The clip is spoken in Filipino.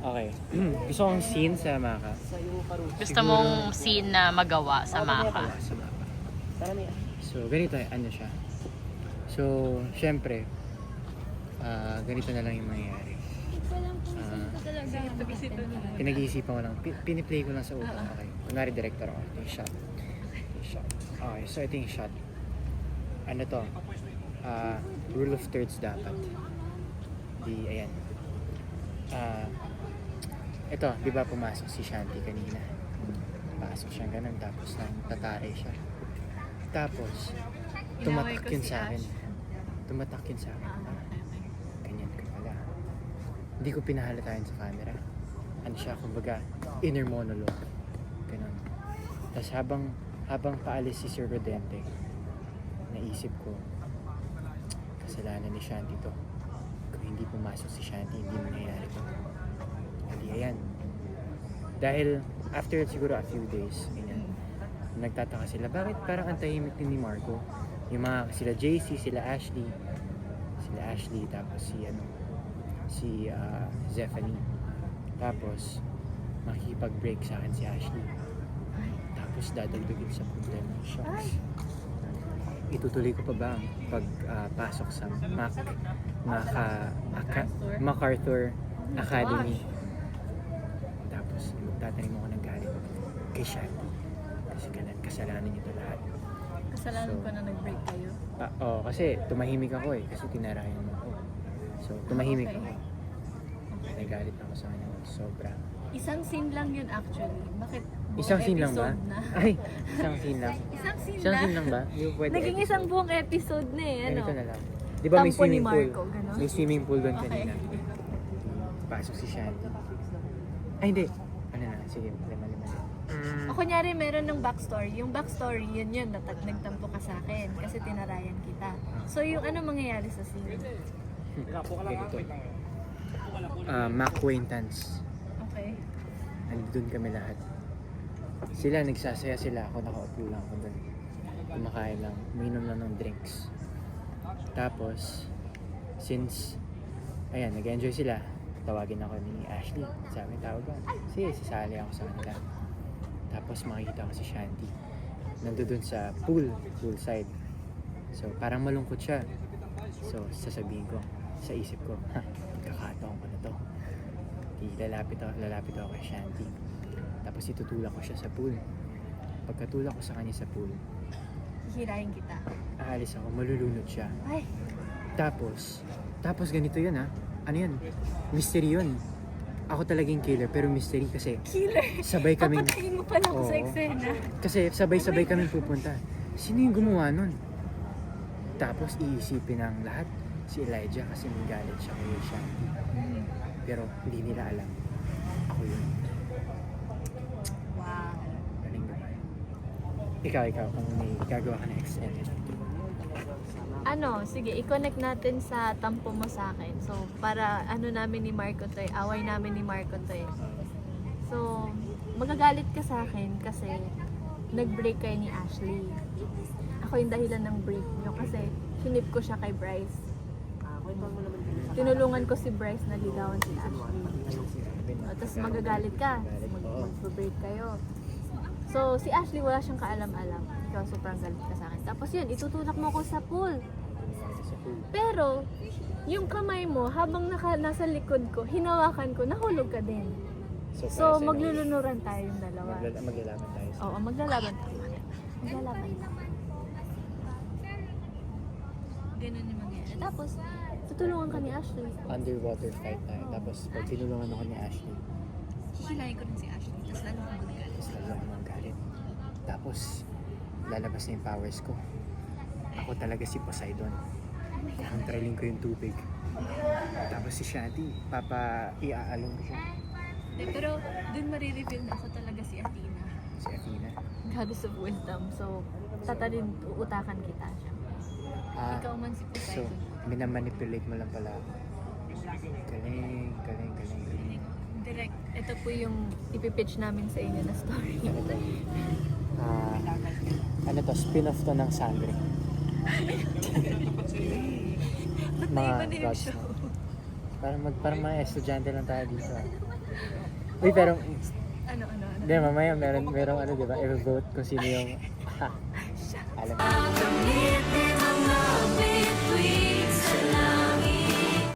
Okay. Gusto kong scene sa Maka. Gusto mong scene na magawa sa Maka. Sa Maka. So, ganito ano siya. So, syempre, ganito na lang yung mangyayari. Pinag-iisipan ko lang. Piniplay ko lang sa utak. Okay. Kunwari director ako. Ito yung shot. Okay, so ito yung shot. Ano to? Rule of thirds dapat. Ayan. Ito, di ba pumasok si Shanti kanina? Pasok siya ganun, tapos tatare siya. Tapos, tumatak yun sa akin. Tumatak yun sa akin. Ganyan ko pala. Hindi ko pinahalataan sa camera. Ano siya, kumbaga, inner monologue. Ganun. Tapos habang paalis si Sir Rodente, naisip ko, kasalanan ni Shanti to. Kung hindi pumasok si Shanti, hindi mangyayari to. Hindi, ayan. Dahil, after siguro a few days, ganyan, nagtataka sila, bakit parang ang tahimik din ni Marco? Yung mga, sila JC, sila Ashley, tapos si Zephanie. Tapos, makikipag-break sa akin si Ashley. Tapos, dadagdagin sa problema. Shocks. Itutuloy ko pa ba ang pagpasok sa MacArthur Academy? Tapos, magtatanim ako ng galit kay Shanti. Kasi kasalanan niyo ito lahat. Kasalanan ko na nag-break kayo? Oo, kasi tumahimik ako kasi tinarayan mo ako. So, tumahimik ako. Nagalit ako sa kanya. Sobra. Isang scene lang yun actually. Bakit Isang scene lang ba? Na? Ay, isang scene lang. Isang scene Isang lang. scene lang ba? Yung pwede Naging episode. isang buong episode na eh. Ano? Ganito na lang. Di ba may Tampo ni swimming pool? Marco, gano'n? May swimming pool doon Okay. kanina. Pasok si Shanti. Ay, hindi. Ano na? Sige, lima. O kunyari meron ng backstory. Yung backstory, yun nagtampo ka sa akin kasi tinarayan kita. So yung ano mangyayari sa scene? Ganito. Acquaintance. Okay. Nandun kami lahat. Sila, nagsasaya sila. Ako, nakaupo lang ako doon. Kumakain lang. Uminom lang ng drinks. Tapos, since, ayan, nag-enjoy sila. Tawagin ako ni Ashley. Sabi, tawag ako. Sige, sisali ako sa kanila. Tapos, makikita ko si Shanti. Nandun sa poolside. So, parang malungkot siya. So, sasabihin ko, sa isip ko, kakataon ko na to. Lalapit ako kay Shanti. Tapos itutulak ko siya sa pool. Pagkatulak ko sa kanya sa pool, Hihirahin kita. aalis ako, malulunod siya. Ay, Tapos ganito yun Ano yun? Mystery yun. Ako talagang killer, pero mystery kasi killer! sabay kaming... Papatayin mo pala ako sa Oo. eksena. Kasi sabay-sabay kaming pupunta. Sino yung gumawa nun? Tapos iisipin ng lahat si Elijah kasi may galit siya kay Shanti. Pero hindi nila alam. Ako yun. Wow. Galing ba? Ikaw, kung may gagawa ka na extended. Sige, i-connect natin sa tampo mo sa akin. So, para namin ni Marco to away namin ni Marco to So, magagalit ka sa akin kasi nag-break kayo ni Ashley. Ako yung dahilan ng break niyo kasi sinip ko siya kay Bryce. Tinulungan ko si Bryce na ligawan si Ashley. Tapos magagalit ka, mag-break kayo. So, si Ashley wala siyang kaalam-alam. Ikaw sobrang galit ka sa akin. Tapos yun, itutulak mo ko sa pool. Pero, yung kamay mo, habang nasa likod ko, hinawakan ko, nahulog ka din. So, maglulunuran tayo yung dalawa. Maglalaban tayo. Oo, maglalaban tayo. Maglalaban. Ganun yung mangyayari. Tapos, tutulungan ka ni Ashley. Underwater fight tayo. Tapos pag tinulungan ako ni Ashley, Hihilahin ko rin si Ashley. Tapos lalo ka magagalit. tapos lalo ako magalit. Tapos lalabas na yung powers ko. Ako talaga si Poseidon. Kontrolin ko yung tubig. Tapos si Shanti, iaalong ko siya. Pero, dun marireveal na ako talaga si Athena. Si Athena. Goddess of wisdom. So, utakan kita siya. Ikaw man si So, Poseidon. minamanipulate mo lang pala ako. Galing. Direct, ito po yung ipipitch namin sa inyo na story. Ano to? Spin-off to ng Sangre. Ba't Mga naiba na yung gods show? na. Parang mga estudyante lang tayo dito. Uy, pero, Ano? hindi, mamaya meron ano, di ba? I-vote kung sino yung, alam mo.